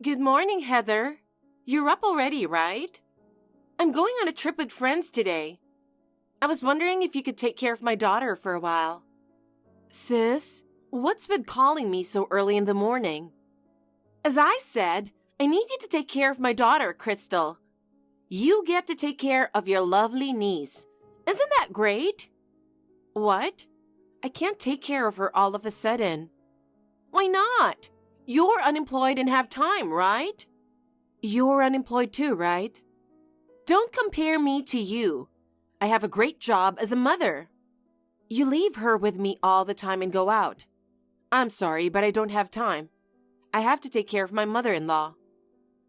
Good morning, Heather. You're up already, right? I'm going on a trip with friends today. I was wondering if you could take care of my daughter for a while. Sis, what's with calling me so early in the morning? As I said, I need you to take care of my daughter, Crystal. You get to take care of your lovely niece. Isn't that great? What? I can't take care of her all of a sudden. Why not? You're unemployed and have time, right? You're unemployed too, right? Don't compare me to you. I have a great job as a mother. You leave her with me all the time and go out. I'm sorry, but I don't have time. I have to take care of my mother-in-law.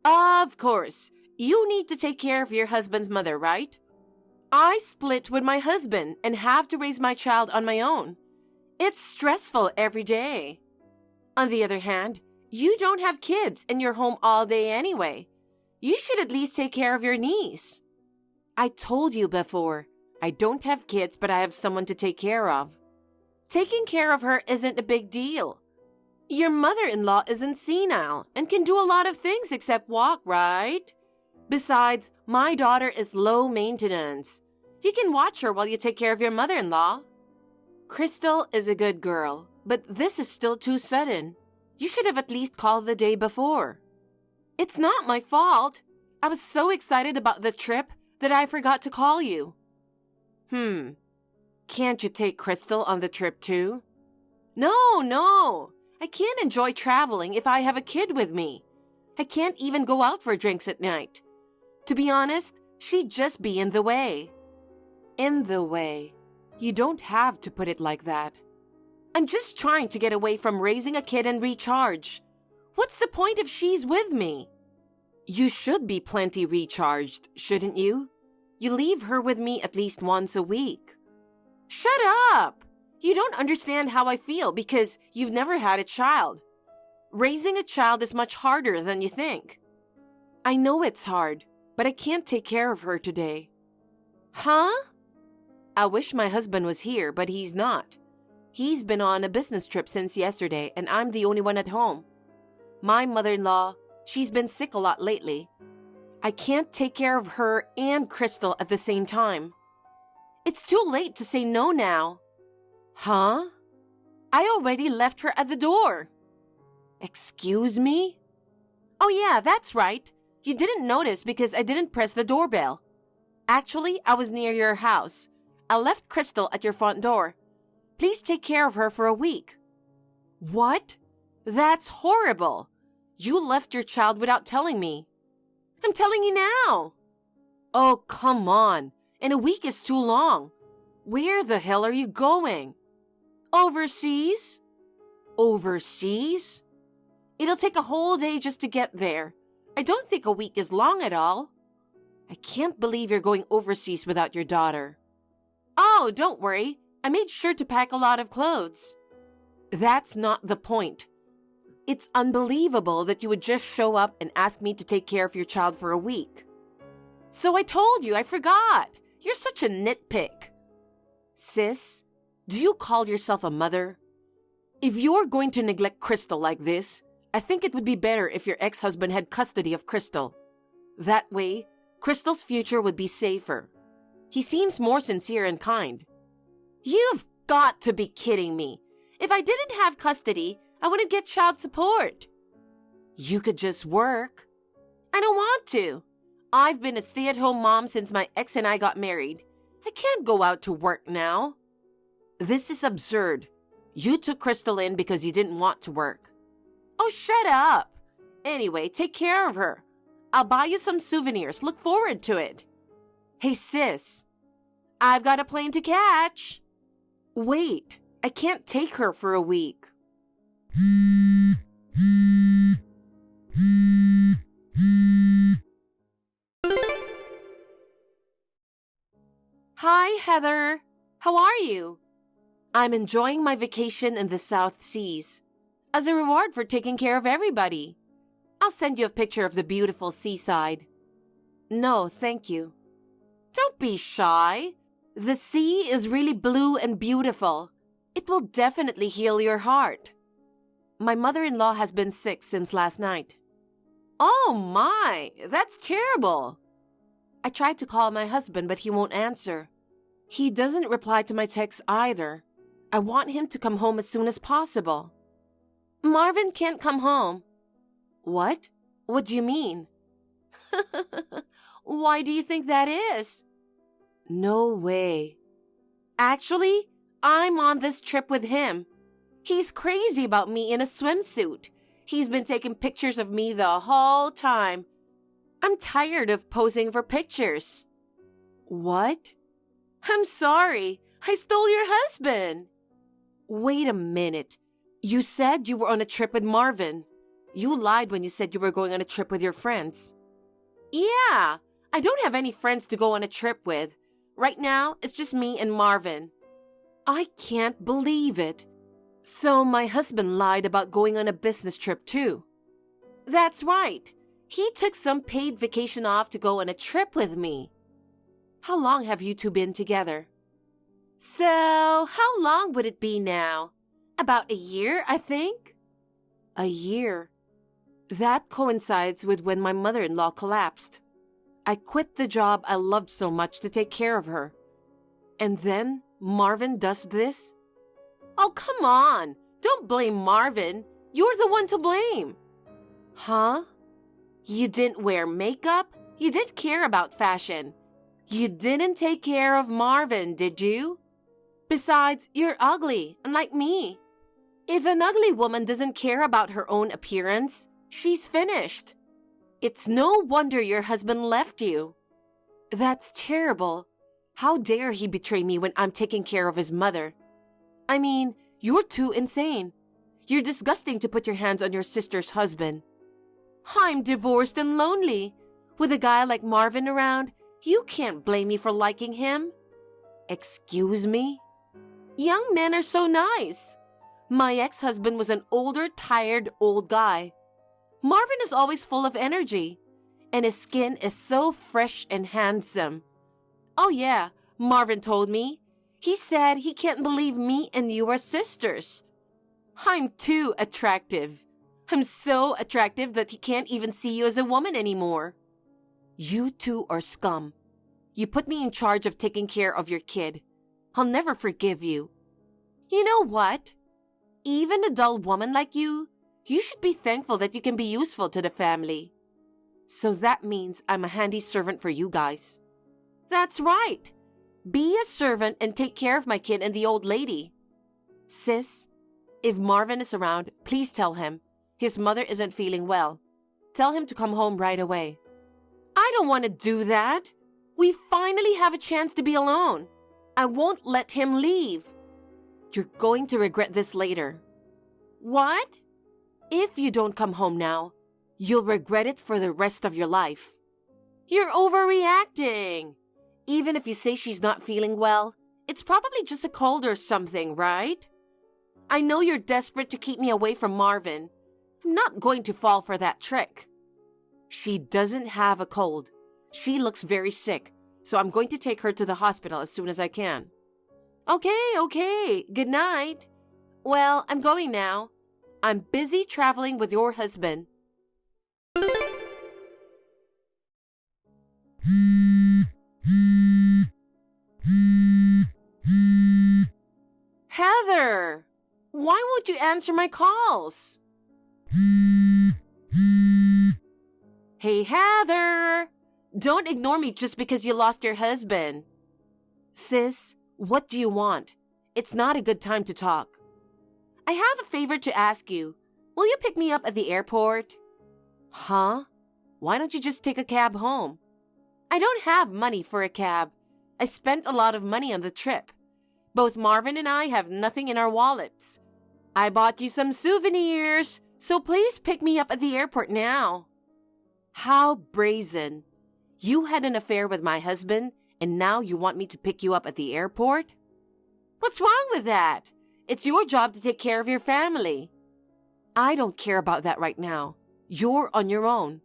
Of course, you need to take care of your husband's mother, right? I split with my husband and have to raise my child on my own. It's stressful every day. On the other hand, you don't have kids and you're home all day anyway. You should at least take care of your niece. I told you before, I don't have kids, but I have someone to take care of. Taking care of her isn't a big deal. Your mother-in-law isn't senile and can do a lot of things except walk, right? Besides, my daughter is low maintenance. You can watch her while you take care of your mother-in-law. Crystal is a good girl, but this is still too sudden. You should have at least called the day before. It's not my fault. I was so excited about the trip that I forgot to call you. Can't you take Crystal on the trip too? No. I can't enjoy traveling if I have a kid with me. I can't even go out for drinks at night. To be honest, she'd just be in the way. In the way. You don't have to put it like that. I'm just trying to get away from raising a kid and recharge. What's the point if she's with me? You should be plenty recharged, shouldn't you? You leave her with me at least once a week. Shut up! You don't understand how I feel because you've never had a child. Raising a child is much harder than you think. I know it's hard, but I can't take care of her today. Huh? I wish my husband was here, but he's not. He's been on a business trip since yesterday, and I'm the only one at home. My mother-in-law, she's been sick a lot lately. I can't take care of her and Crystal at the same time. It's too late to say no now. Huh? I already left her at the door. Excuse me? Oh yeah, that's right. You didn't notice because I didn't press the doorbell. Actually, I was near your house. I left Crystal at your front door. Please take care of her for a week. What? That's horrible. You left your child without telling me. I'm telling you now. Oh, come on. And a week is too long. Where the hell are you going? Overseas? Overseas? It'll take a whole day just to get there. I don't think a week is long at all. I can't believe you're going overseas without your daughter. Oh, don't worry. I made sure to pack a lot of clothes. That's not the point. It's unbelievable that you would just show up and ask me to take care of your child for a week. So I told you, I forgot. You're such a nitpick. Sis, do you call yourself a mother? If you're going to neglect Crystal like this, I think it would be better if your ex-husband had custody of Crystal. That way, Crystal's future would be safer. He seems more sincere and kind. You've got to be kidding me. If I didn't have custody, I wouldn't get child support. You could just work. I don't want to. I've been a stay-at-home mom since my ex and I got married. I can't go out to work now. This is absurd. You took Crystal in because you didn't want to work. Oh, shut up. Anyway, take care of her. I'll buy you some souvenirs. Look forward to it. Hey, sis. I've got a plane to catch. Wait, I can't take her for a week. Hi, Heather. How are you? I'm enjoying my vacation in the South Seas. As a reward for taking care of everybody. I'll send you a picture of the beautiful seaside. No, thank you. Don't be shy. The sea is really blue and beautiful. It will definitely heal your heart. My mother-in-law has been sick since last night. Oh my, that's terrible. I tried to call my husband, but he won't answer. He doesn't reply to my texts either. I want him to come home as soon as possible. Marvin can't come home. What? What do you mean? Why do you think that is? No way. Actually, I'm on this trip with him. He's crazy about me in a swimsuit. He's been taking pictures of me the whole time. I'm tired of posing for pictures. What? I'm sorry. I stole your husband. Wait a minute. You said you were on a trip with Marvin. You lied when you said you were going on a trip with your friends. Yeah, I don't have any friends to go on a trip with. Right now, it's just me and Marvin. I can't believe it. So my husband lied about going on a business trip too. That's right. He took some paid vacation off to go on a trip with me. How long have you two been together? So, how long would it be now? About a year, I think. A year. That coincides with when my mother-in-law collapsed. I quit the job I loved so much to take care of her. And then Marvin does this? Oh, come on. Don't blame Marvin. You're the one to blame. Huh? You didn't wear makeup? You didn't care about fashion. You didn't take care of Marvin, did you? Besides, you're ugly, unlike me. If an ugly woman doesn't care about her own appearance, she's finished. It's no wonder your husband left you. That's terrible. How dare he betray me when I'm taking care of his mother? I mean, you're too insane. You're disgusting to put your hands on your sister's husband. I'm divorced and lonely. With a guy like Marvin around, you can't blame me for liking him. Excuse me? Young men are so nice. My ex-husband was an older, tired, old guy. Marvin is always full of energy, and his skin is so fresh and handsome. Oh yeah, Marvin told me. He said he can't believe me and you are sisters. I'm too attractive. I'm so attractive that he can't even see you as a woman anymore. You two are scum. You put me in charge of taking care of your kid. I'll never forgive you. You know what? Even a dull woman like you should be thankful that you can be useful to the family. So that means I'm a handy servant for you guys. That's right. Be a servant and take care of my kid and the old lady. Sis, if Marvin is around, please tell him. His mother isn't feeling well. Tell him to come home right away. I don't want to do that. We finally have a chance to be alone. I won't let him leave. You're going to regret this later. What? If you don't come home now, you'll regret it for the rest of your life. You're overreacting. Even if you say she's not feeling well, it's probably just a cold or something, right? I know you're desperate to keep me away from Marvin. I'm not going to fall for that trick. She doesn't have a cold. She looks very sick, so I'm going to take her to the hospital as soon as I can. Okay. Good night. Well, I'm going now. I'm busy traveling with your husband. Heather, why won't you answer my calls? Hey, Heather, don't ignore me just because you lost your husband. Sis, what do you want? It's not a good time to talk. I have a favor to ask you. Will you pick me up at the airport? Huh? Why don't you just take a cab home? I don't have money for a cab. I spent a lot of money on the trip. Both Marvin and I have nothing in our wallets. I bought you some souvenirs, so please pick me up at the airport now. How brazen. You had an affair with my husband, and now you want me to pick you up at the airport? What's wrong with that? It's your job to take care of your family. I don't care about that right now. You're on your own.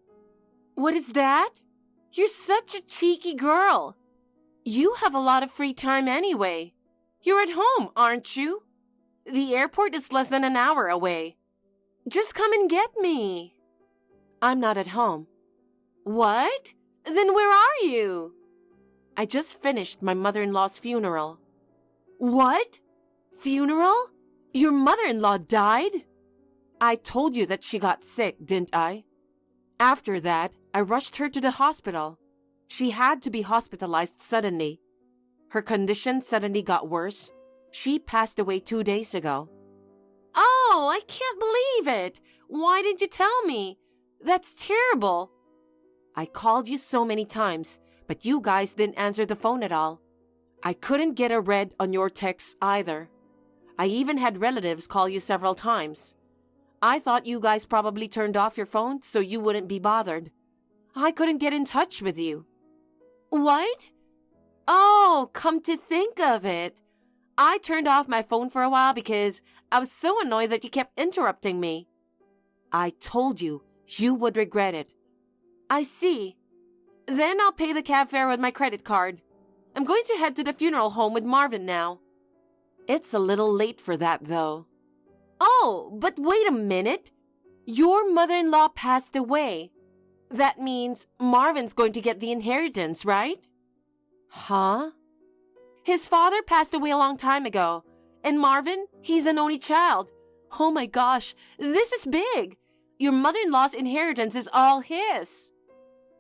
What is that? You're such a cheeky girl. You have a lot of free time anyway. You're at home, aren't you? The airport is less than an hour away. Just come and get me. I'm not at home. What? Then where are you? I just finished my mother-in-law's funeral. What? Funeral? Your mother-in-law died? I told you that she got sick, didn't I? After that, I rushed her to the hospital. She had to be hospitalized suddenly. Her condition suddenly got worse. She passed away 2 days ago. Oh, I can't believe it. Why didn't you tell me? That's terrible. I called you so many times, but you guys didn't answer the phone at all. I couldn't get a read on your texts either. I even had relatives call you several times. I thought you guys probably turned off your phone so you wouldn't be bothered. I couldn't get in touch with you. What? Oh, come to think of it. I turned off my phone for a while because I was so annoyed that you kept interrupting me. I told you, you would regret it. I see. Then I'll pay the cab fare with my credit card. I'm going to head to the funeral home with Marvin now. It's a little late for that, though. Oh, but wait a minute. Your mother-in-law passed away. That means Marvin's going to get the inheritance, right? Huh? His father passed away a long time ago. And Marvin, he's an only child. Oh my gosh, this is big. Your mother-in-law's inheritance is all his.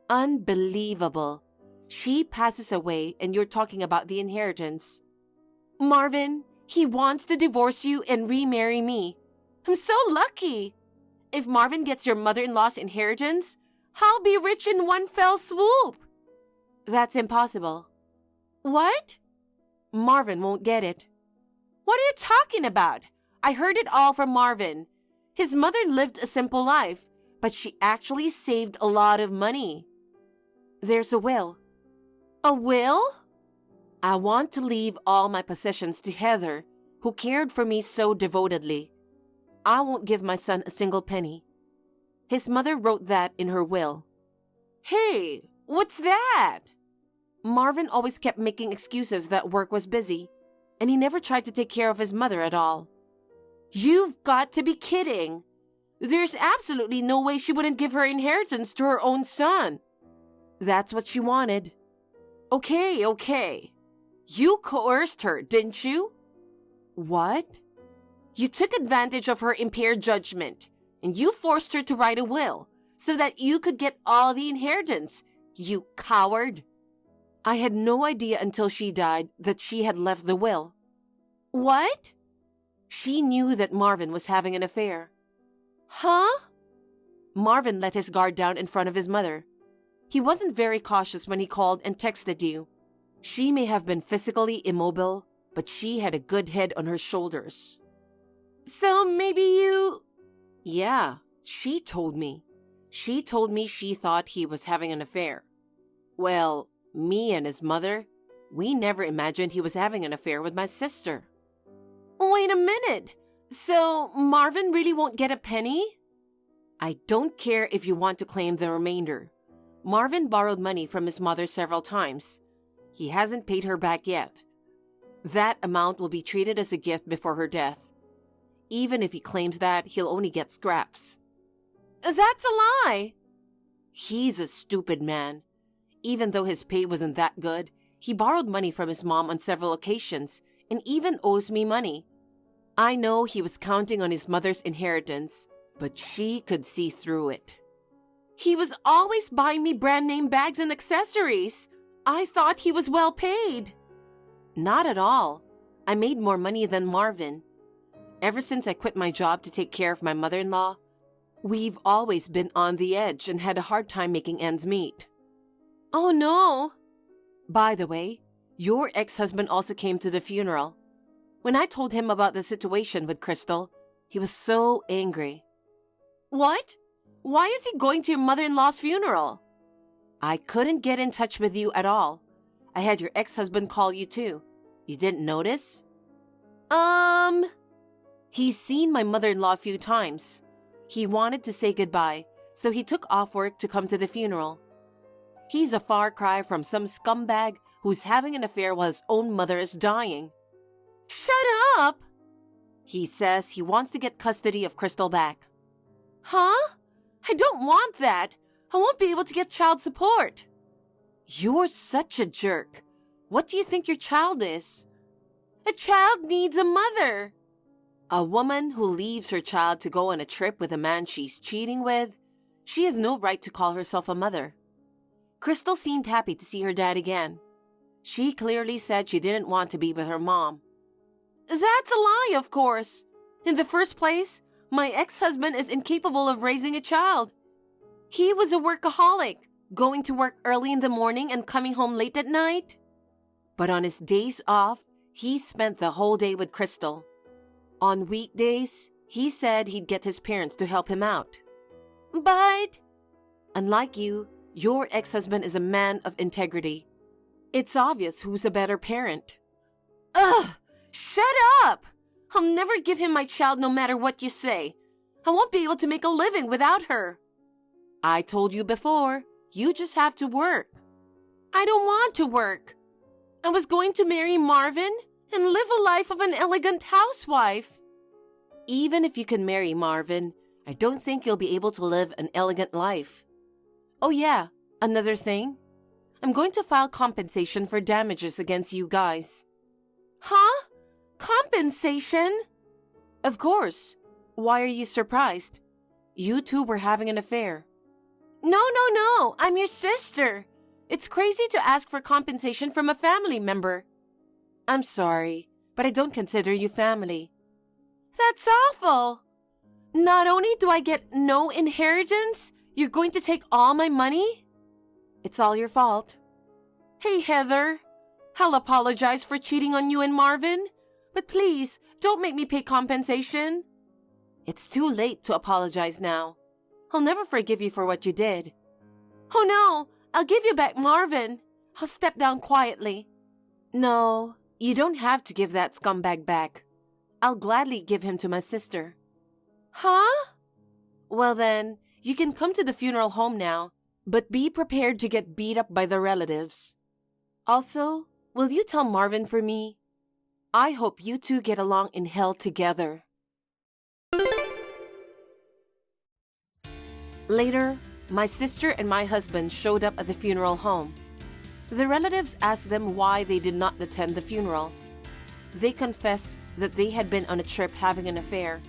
Unbelievable. She passes away and you're talking about the inheritance. Marvin, he wants to divorce you and remarry me. I'm so lucky. If Marvin gets your mother-in-law's inheritance, I'll be rich in one fell swoop. That's impossible. What? Marvin won't get it. What are you talking about? I heard it all from Marvin. His mother lived a simple life, but she actually saved a lot of money. There's a will. A will? I want to leave all my possessions to Heather, who cared for me so devotedly. I won't give my son a single penny. His mother wrote that in her will. Hey, what's that? Marvin always kept making excuses that work was busy, and he never tried to take care of his mother at all. You've got to be kidding. There's absolutely no way she wouldn't give her inheritance to her own son. That's what she wanted. Okay. You coerced her, didn't you? What? You took advantage of her impaired judgment, and you forced her to write a will so that you could get all the inheritance, you coward. I had no idea until she died that she had left the will. What? She knew that Marvin was having an affair. Huh? Marvin let his guard down in front of his mother. He wasn't very cautious when he called and texted you. She may have been physically immobile, but she had a good head on her shoulders. So maybe you... Yeah, she told me. She told me she thought he was having an affair. Well, me and his mother, we never imagined he was having an affair with my sister. Wait a minute. So Marvin really won't get a penny? I don't care if you want to claim the remainder. Marvin borrowed money from his mother several times. He hasn't paid her back yet. That amount will be treated as a gift before her death. Even if he claims that, he'll only get scraps. That's a lie. He's a stupid man. Even though his pay wasn't that good, he borrowed money from his mom on several occasions and even owes me money. I know he was counting on his mother's inheritance, but she could see through it. He was always buying me brand name bags and accessories. I thought he was well paid. Not at all. I made more money than Marvin. Ever since I quit my job to take care of my mother-in-law, we've always been on the edge and had a hard time making ends meet. Oh no! By the way, your ex-husband also came to the funeral. When I told him about the situation with Crystal, he was so angry. What? Why is he going to your mother-in-law's funeral? I couldn't get in touch with you at all. I had your ex-husband call you too. You didn't notice? He's seen my mother-in-law a few times. He wanted to say goodbye, so he took off work to come to the funeral. He's a far cry from some scumbag who's having an affair while his own mother is dying. Shut up! He says he wants to get custody of Crystal back. Huh? I don't want that. I won't be able to get child support. You're such a jerk. What do you think your child is? A child needs a mother. A woman who leaves her child to go on a trip with a man she's cheating with, she has no right to call herself a mother. Crystal seemed happy to see her dad again. She clearly said she didn't want to be with her mom. That's a lie, of course. In the first place, my ex-husband is incapable of raising a child. He was a workaholic, going to work early in the morning and coming home late at night. But on his days off, he spent the whole day with Crystal. On weekdays, he said he'd get his parents to help him out. But, unlike you, your ex-husband is a man of integrity. It's obvious who's a better parent. Ugh! Shut up! I'll never give him my child no matter what you say. I won't be able to make a living without her. I told you before, you just have to work. I don't want to work. I was going to marry Marvin and live a life of an elegant housewife. Even if you can marry Marvin, I don't think you'll be able to live an elegant life. Oh yeah, another thing. I'm going to file compensation for damages against you guys. Huh? Compensation? Of course. Why are you surprised? You two were having an affair. No, I'm your sister. It's crazy to ask for compensation from a family member. I'm sorry, but I don't consider you family. That's awful. Not only do I get no inheritance, you're going to take all my money? It's all your fault. Hey, Heather. I'll apologize for cheating on you and Marvin, but please don't make me pay compensation. It's too late to apologize now. I'll never forgive you for what you did. Oh no, I'll give you back Marvin. I'll step down quietly. No, you don't have to give that scumbag back. I'll gladly give him to my sister. Huh? Well then, you can come to the funeral home now, but be prepared to get beat up by the relatives. Also, will you tell Marvin for me? I hope you two get along in hell together. Later, my sister and my husband showed up at the funeral home. The relatives asked them why they did not attend the funeral. They confessed that they had been on a trip having an affair.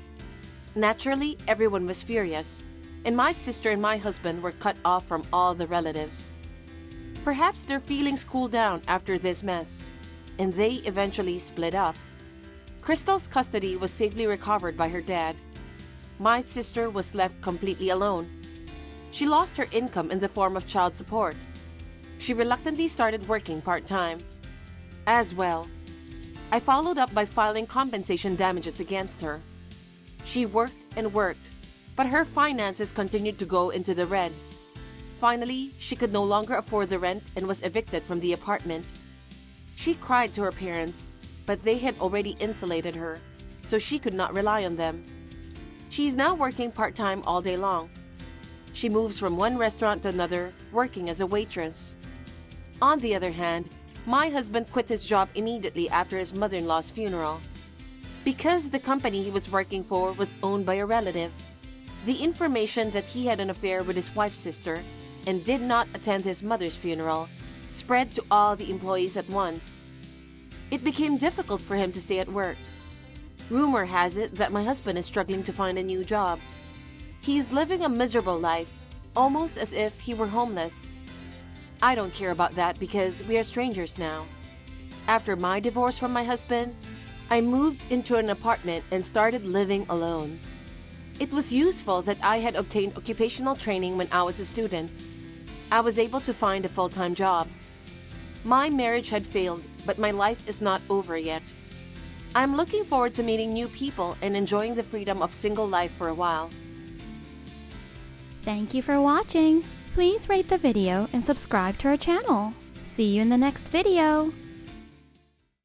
Naturally, everyone was furious, and my sister and my husband were cut off from all the relatives. Perhaps their feelings cooled down after this mess, and they eventually split up. Crystal's custody was safely recovered by her dad. My sister was left completely alone. She lost her income in the form of child support. She reluctantly started working part-time. As well, I followed up by filing compensation damages against her. She worked and worked, but her finances continued to go into the red. Finally, she could no longer afford the rent and was evicted from the apartment. She cried to her parents, but they had already insulated her, so she could not rely on them. She's now working part-time all day long. She moves from one restaurant to another, working as a waitress. On the other hand, my husband quit his job immediately after his mother-in-law's funeral. Because the company he was working for was owned by a relative, the information that he had an affair with his wife's sister and did not attend his mother's funeral spread to all the employees at once. It became difficult for him to stay at work. Rumor has it that my husband is struggling to find a new job. He is living a miserable life, almost as if he were homeless. I don't care about that because we are strangers now. After my divorce from my husband, I moved into an apartment and started living alone. It was useful that I had obtained occupational training when I was a student. I was able to find a full-time job. My marriage had failed, but my life is not over yet. I'm looking forward to meeting new people and enjoying the freedom of single life for a while. Thank you for watching. Please rate the video and subscribe to our channel. See you in the next video.